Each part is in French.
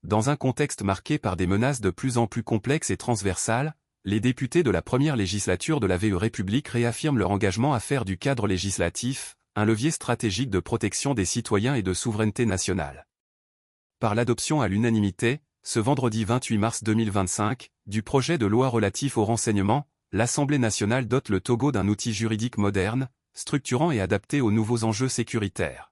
Dans un contexte marqué par des menaces de plus en plus complexes et transversales, les députés de la première législature de la VE République réaffirment leur engagement à faire du cadre législatif un levier stratégique de protection des citoyens et de souveraineté nationale. Par l'adoption à l'unanimité, ce vendredi 28 mars 2025, du projet de loi relatif au renseignement, l'Assemblée nationale dote le Togo d'un outil juridique moderne, structurant et adapté aux nouveaux enjeux sécuritaires.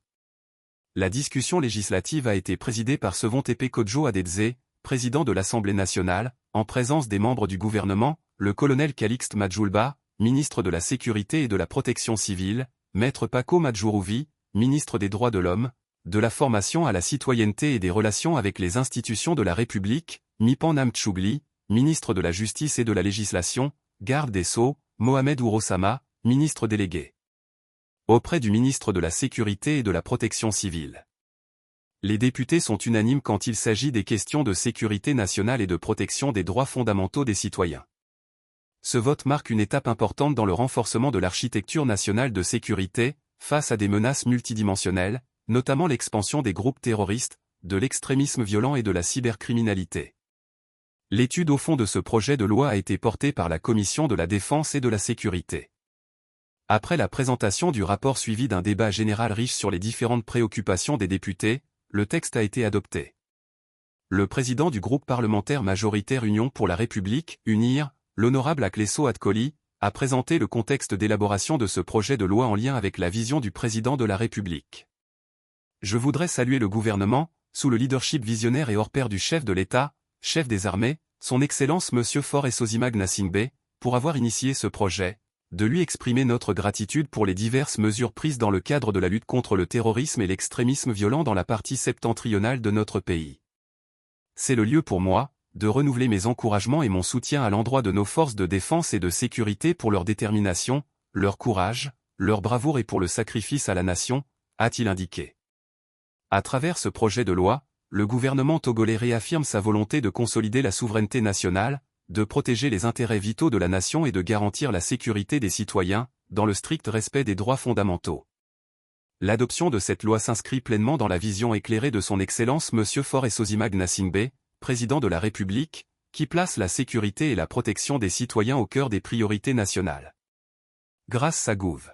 La discussion législative a été présidée par Sevon Tepe Kodjo Adedze, président de l'Assemblée nationale, en présence des membres du gouvernement, le colonel Calixte Madjoulba, ministre de la Sécurité et de la Protection civile, maître Paco Madjourouvi, ministre des Droits de l'Homme, de la Formation à la Citoyenneté et des Relations avec les institutions de la République, Mipan Namtchougli, ministre de la Justice et de la Législation, garde des Sceaux, Mohamed Ourosama, ministre délégué. Auprès du ministre de la Sécurité et de la Protection civile. Les députés sont unanimes quand il s'agit des questions de sécurité nationale et de protection des droits fondamentaux des citoyens. Ce vote marque une étape importante dans le renforcement de l'architecture nationale de sécurité, face à des menaces multidimensionnelles, notamment l'expansion des groupes terroristes, de l'extrémisme violent et de la cybercriminalité. L'étude au fond de ce projet de loi a été portée par la Commission de la Défense et de la Sécurité. Après la présentation du rapport suivi d'un débat général riche sur les différentes préoccupations des députés, le texte a été adopté. Le président du groupe parlementaire majoritaire Union pour la République, UNIR, l'honorable Akleso Adkoli, a présenté le contexte d'élaboration de ce projet de loi en lien avec la vision du président de la République. Je voudrais saluer le gouvernement, sous le leadership visionnaire et hors pair du chef de l'État, chef des armées, son Excellence Monsieur Faure Esozimag Gnassingbé, pour avoir initié ce projet, de lui exprimer notre gratitude pour les diverses mesures prises dans le cadre de la lutte contre le terrorisme et l'extrémisme violent dans la partie septentrionale de notre pays. C'est le lieu pour moi, de renouveler mes encouragements et mon soutien à l'endroit de nos forces de défense et de sécurité pour leur détermination, leur courage, leur bravoure et pour le sacrifice à la nation, a-t-il indiqué. À travers ce projet de loi, le gouvernement togolais réaffirme sa volonté de consolider la souveraineté nationale, de protéger les intérêts vitaux de la nation et de garantir la sécurité des citoyens, dans le strict respect des droits fondamentaux. L'adoption de cette loi s'inscrit pleinement dans la vision éclairée de son Excellence Monsieur Faure Esozimag Gnassingbé, président de la République, qui place la sécurité et la protection des citoyens au cœur des priorités nationales. Grâce à Gouv.